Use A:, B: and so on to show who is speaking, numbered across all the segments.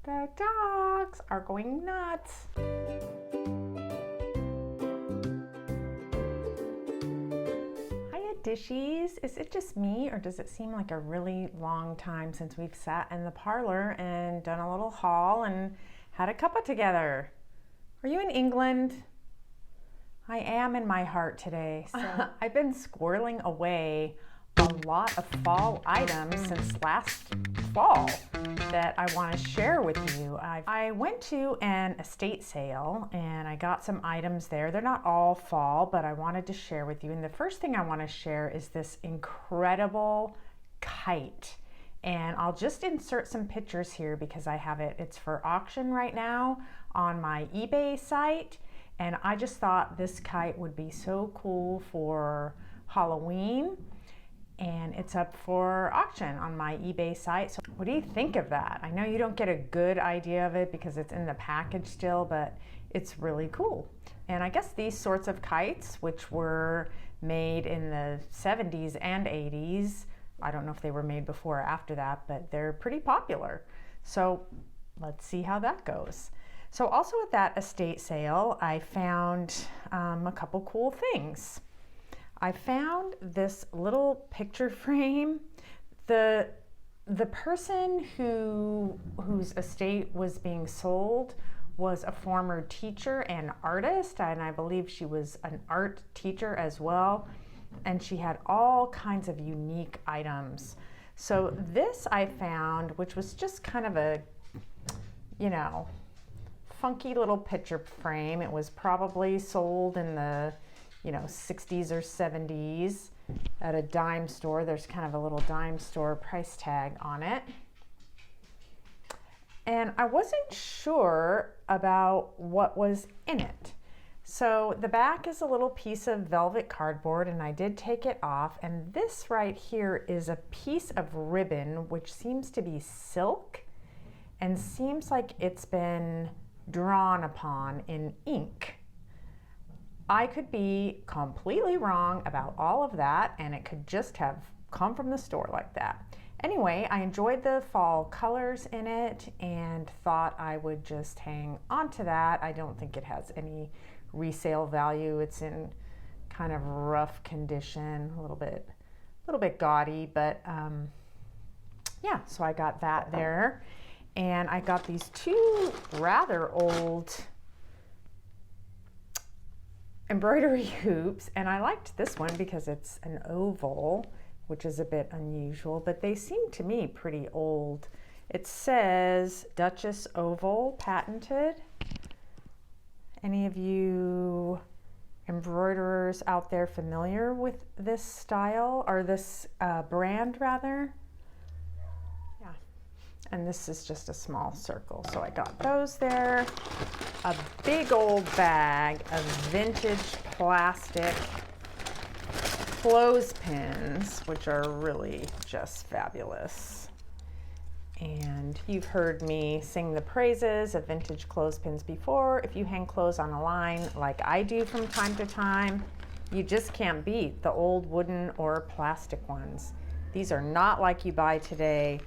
A: The dogs are going nuts. Hiya dishies. Is it just me, or does it seem like a really long time since we've sat in the parlor and done a little haul and had a cuppa together? Are you in England? I am in my heart today. So I've been squirreling away a lot of fall items since last fall that I want to share with you. I went to an estate sale and I got some items there. They're not all fall, but I wanted to share with you. And the first thing I want to share is this incredible kite. And I'll just insert some pictures here because I have it. It's for auction right now on my eBay site. And I just thought this kite would be so cool for Halloween. And it's up for auction on my eBay site. So what do you think of that? I know you don't get a good idea of it because it's in the package still, but it's really cool. And I guess these sorts of kites, which were made in the 70s and 80s, I don't know if they were made before or after that, but they're pretty popular. So let's see how that goes. So also at that estate sale, I found a couple cool things. I found this little picture frame. The person whose estate was being sold was a former teacher and artist, and I believe she was an art teacher as well. And she had all kinds of unique items. So this I found, which was just kind of a, funky little picture frame. It was probably sold in the 60s or 70s at a dime store. There's kind of a little dime store price tag on it. And I wasn't sure about what was in it. So the back is a little piece of velvet cardboard and I did take it off. And this right here is a piece of ribbon, which seems to be silk and seems like it's been drawn upon in ink. I could be completely wrong about all of that, and it could just have come from the store like that. Anyway, I enjoyed the fall colors in it and thought I would just hang on to that. I don't think it has any resale value. It's in kind of rough condition, a little bit gaudy, but yeah, so I got that there. And I got these two rather old embroidery hoops, and I liked this one because it's an oval, which is a bit unusual, but they seem to me pretty old. It says Duchess Oval, patented. Any of you embroiderers out there familiar with this style, or this brand rather? Yeah. And this is just a small circle, so I got those there. A big old bag of vintage plastic clothespins, which are really just fabulous. And you've heard me sing the praises of vintage clothespins before. If you hang clothes on a line like I do from time to time, you just can't beat the old wooden or plastic ones. These are not like you buy today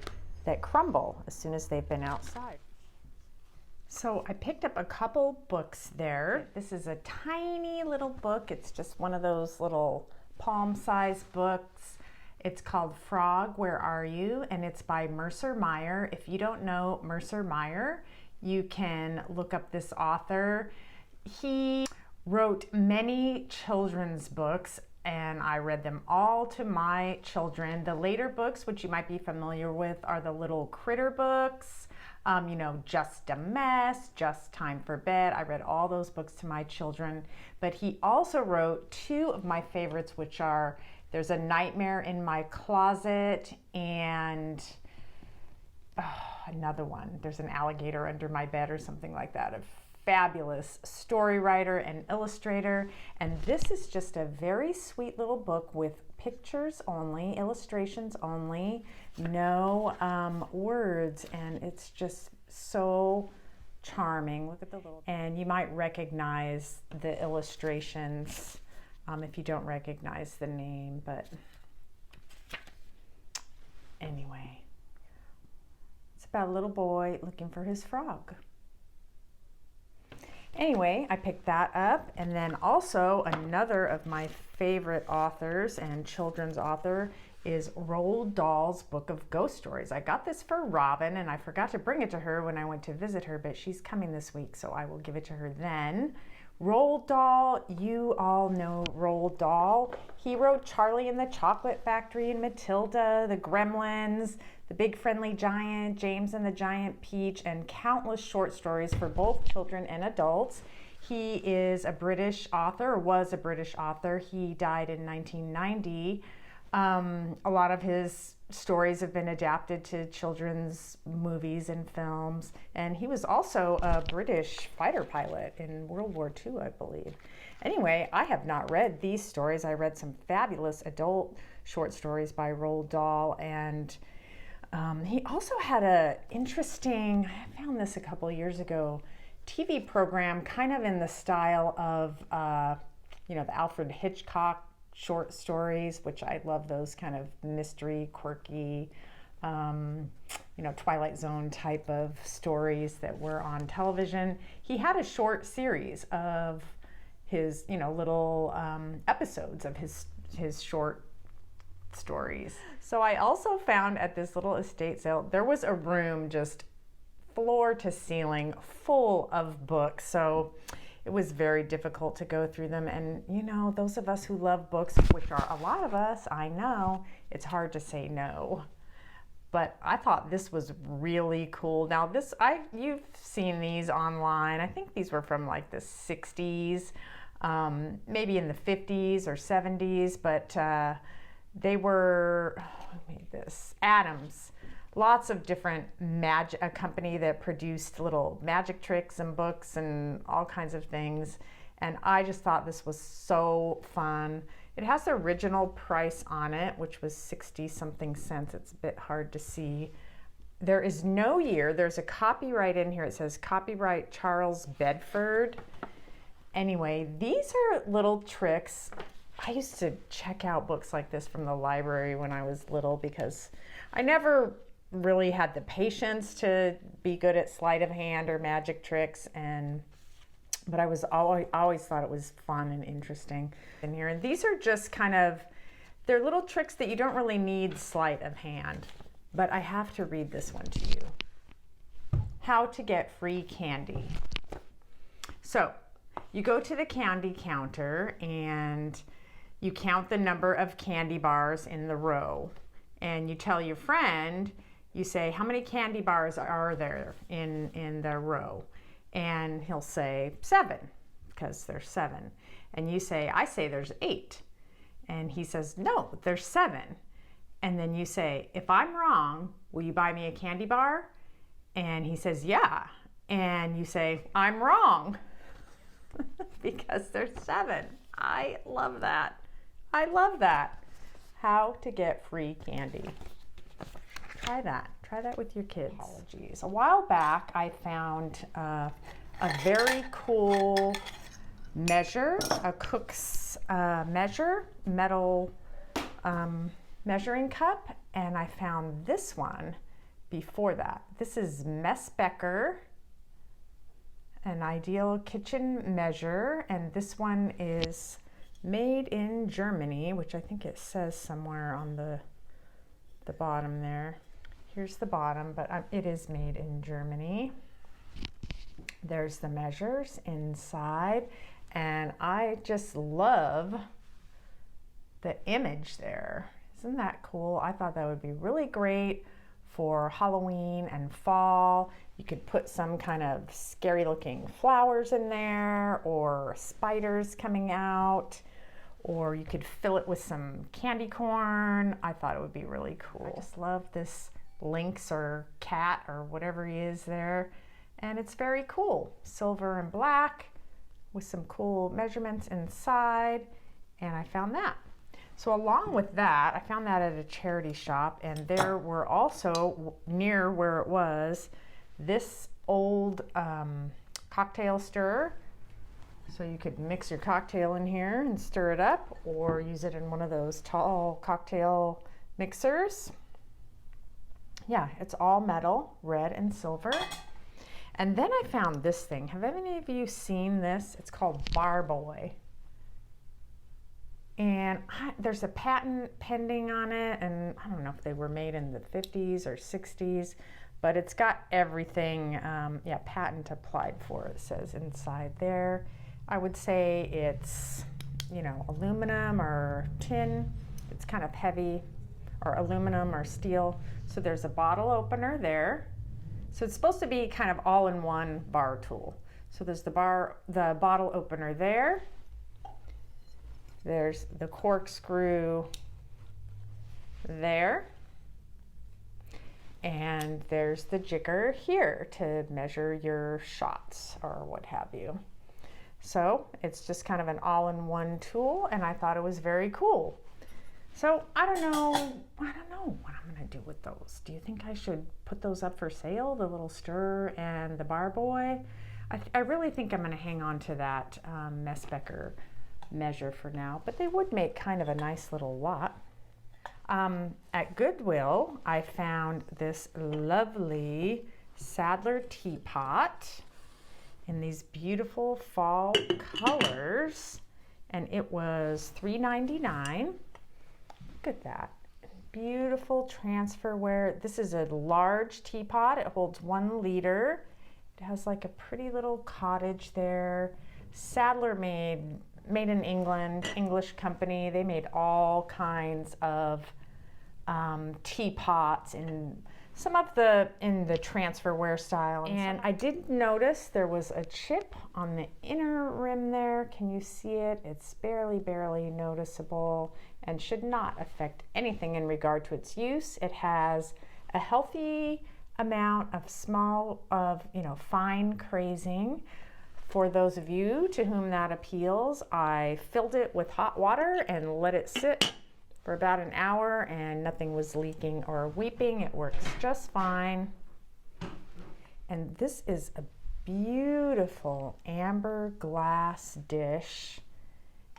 A: that crumble as soon as they've been outside. So I picked up a couple books there. This is a tiny little book. It's just one of those little palm-sized books. It's called Frog, Where Are You? And it's by Mercer Meyer. If you don't know Mercer Meyer, you can look up this author. He wrote many children's books, and I read them all to my children. The later books, which you might be familiar with, are the little critter books. Just a Mess, Just Time for Bed. I read all those books to my children. But he also wrote two of my favorites, which are There's a Nightmare in My Closet and another one. There's an Alligator Under My Bed or something like that. A fabulous story writer and illustrator. And this is just a very sweet little book with pictures only, illustrations only, no words, and it's just so charming. Look at the little, and you might recognize the illustrations if you don't recognize the name, but anyway, it's a about a little boy looking for his frog. Anyway, I picked that up, and then also another of my favorite authors and children's author is Roald Dahl's Book of Ghost Stories. I got this for Robin, and I forgot to bring it to her when I went to visit her, but she's coming this week, so I will give it to her then. Roald Dahl, you all know Roald Dahl. He wrote Charlie and the Chocolate Factory and Matilda, The Gremlins, The Big Friendly Giant, James and the Giant Peach, and countless short stories for both children and adults. He is a British author, or was a British author. He died in 1990. A lot of his stories have been adapted to children's movies and films, and he was also a British fighter pilot in World War II, I believe. Anyway, I have not read these stories. I read some fabulous adult short stories by Roald Dahl, and he also had a interesting, I found this a couple years ago, TV program kind of in the style of, the Alfred Hitchcock short stories, which I love those kind of mystery, quirky, Twilight Zone type of stories that were on television. He had a short series of his, little episodes of his short stories. So I also found at this little estate sale, there was a room just floor to ceiling full of books. So it was very difficult to go through them. And those of us who love books, which are a lot of us, I know, it's hard to say no. But I thought this was really cool. Now you've seen these online. I think these were from like the 60s, maybe in the 50s or 70s, but they were, Adams. Lots of different a company that produced little magic tricks and books and all kinds of things. And I just thought this was so fun. It has the original price on it, which was 60-something cents. It's a bit hard to see. There is no year. There's a copyright in here. It says copyright Charles Bedford. Anyway, these are little tricks. I used to check out books like this from the library when I was little because I never really had the patience to be good at sleight of hand or magic tricks, but I was always thought it was fun and interesting in here. And these are just they're little tricks that you don't really need sleight of hand, but I have to read this one to you. How to get free candy. So you go to the candy counter and you count the number of candy bars in the row, and you tell your friend, you say, how many candy bars are there in the row? And he'll say 7, because there's 7. And you say, I say there's 8. And he says, no, there's 7. And then you say, if I'm wrong, will you buy me a candy bar? And he says, yeah. And you say, I'm wrong, because there's 7. I love that. I love that. How to get free candy. Try that. Try that with your kids. Apologies. A while back, I found a very cool measure, a cook's metal measuring cup, and I found this one before that. This is Messbecker, an ideal kitchen measure, and this one is made in Germany, which I think it says somewhere on the bottom there. Here's the bottom, but it is made in Germany. There's the measures inside, and I just love the image there. Isn't that cool? I thought that would be really great for Halloween and fall. You could put some kind of scary looking flowers in there, or spiders coming out, or you could fill it with some candy corn. I thought it would be really cool. I just love this lynx or cat or whatever he is there, and it's very cool. Silver and black with some cool measurements inside, and I found that. So along with that, I found that at a charity shop, and there were also, near where it was, this old cocktail stirrer. So you could mix your cocktail in here and stir it up, or use it in one of those tall cocktail mixers. Yeah, it's all metal, red and silver. And then I found this thing. Have any of you seen this? It's called Bar Boy. And there's a patent pending on it, and I don't know if they were made in the 50s or 60s, but it's got everything, yeah, patent applied for, it says inside there. I would say it's, you know, aluminum or tin. It's kind of heavy, or aluminum or steel. So there's a bottle opener there. So it's supposed to be kind of all-in-one bar tool. So there's the bottle opener there. There's the corkscrew there. And there's the jigger here to measure your shots or what have you. So it's just kind of an all-in-one tool, and I thought it was very cool. So I don't know what I'm gonna do with those. Do you think I should put those up for sale, the little stir and the Bar Boy? I really think I'm gonna hang on to that Messbecker measure for now, but they would make kind of a nice little lot. At Goodwill, I found this lovely Sadler Teapot in these beautiful fall colors, and it was $3.99. Look at that. Beautiful transferware. This is a large teapot. It holds 1 liter. It has like a pretty little cottage there. Sadler made in England, English company. They made all kinds of teapots in some of in the transferware style. And I did notice there was a chip on the inner rim there. Can you see it? It's barely noticeable and should not affect anything in regard to its use. It has a healthy amount of fine crazing. For those of you to whom that appeals, I filled it with hot water and let it sit for about an hour, and nothing was leaking or weeping. It works just fine. And this is a beautiful amber glass dish,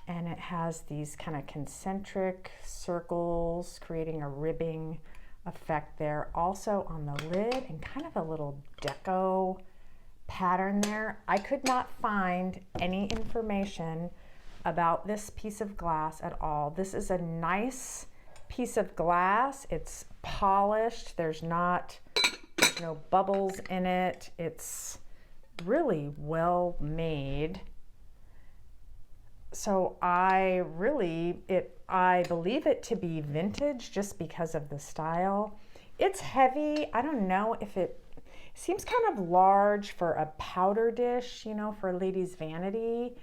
A: and it has these kind of concentric circles creating a ribbing effect there. Also on the lid, and kind of a little deco pattern there. I could not find any information about this piece of glass at all. This is a nice piece of glass. It's polished. There's no bubbles in it. It's really well made. So I believe it to be vintage just because of the style. It's heavy. I don't know if it seems kind of large for a powder dish, you know, for a lady's vanity.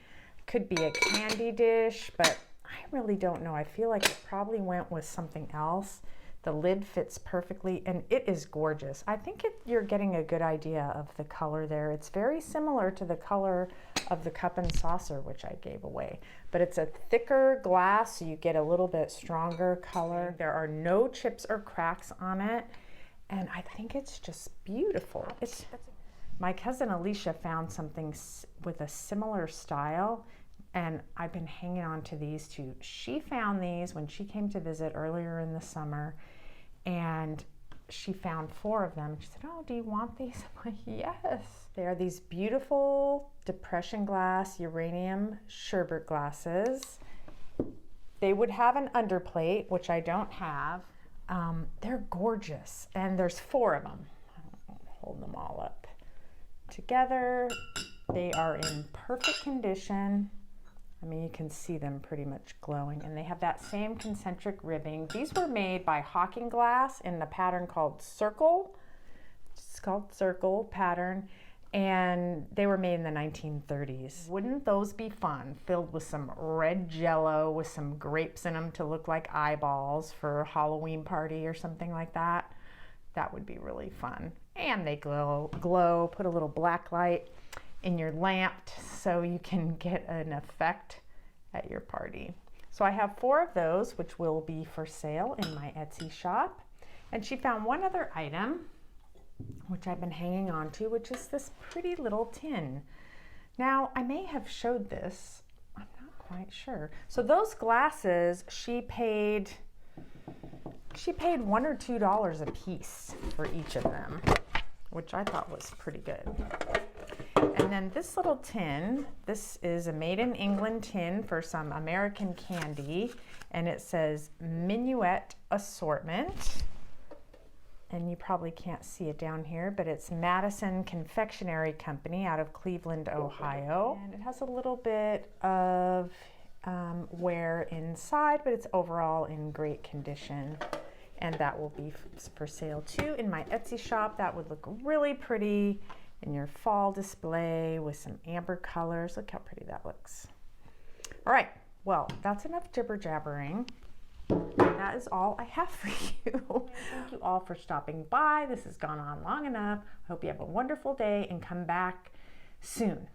A: Could be a candy dish, but I really don't know. I feel like it probably went with something else. The lid fits perfectly, and it is gorgeous. I think you're getting a good idea of the color there. It's very similar to the color of the cup and saucer, which I gave away, but it's a thicker glass, so you get a little bit stronger color. There are no chips or cracks on it, and I think it's just beautiful. My cousin Alicia found something with a similar style, and I've been hanging on to these too. She found these when she came to visit earlier in the summer, and she found 4 of them. She said, "Oh, do you want these?" I'm like, "Yes." They are these beautiful depression glass uranium sherbet glasses. They would have an underplate, which I don't have. They're gorgeous, and there's 4 of them. I'll hold them all up together. They are in perfect condition. I mean, you can see them pretty much glowing, and they have that same concentric ribbing. These were made by Hawking Glass in the pattern called Circle. It's called Circle pattern, and they were made in the 1930s. Wouldn't those be fun? Filled with some red jello with some grapes in them to look like eyeballs for a Halloween party or something like that. That would be really fun. And they glow. Put a little black light in your lamp so you can get an effect at your party. So I have 4 of those, which will be for sale in my Etsy shop. And she found one other item, which I've been hanging on to, which is this pretty little tin. Now, I may have showed this, I'm not quite sure. So those glasses, she paid She paid $1 or $2 a piece for each of them, which I thought was pretty good. And then this little tin, this is a made in England tin for some American candy, and it says Minuet Assortment. And you probably can't see it down here, but it's Madison Confectionery Company out of Cleveland, Ohio. And it has a little bit of wear inside, but it's overall in great condition. And that will be for sale too in my Etsy shop. That would look really pretty in your fall display with some amber colors. Look how pretty that looks. All right, well, that's enough jibber jabbering. That is all I have for you. Thank you all for stopping by. This has gone on long enough. I hope you have a wonderful day and come back soon.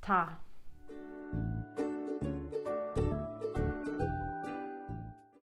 A: Ta.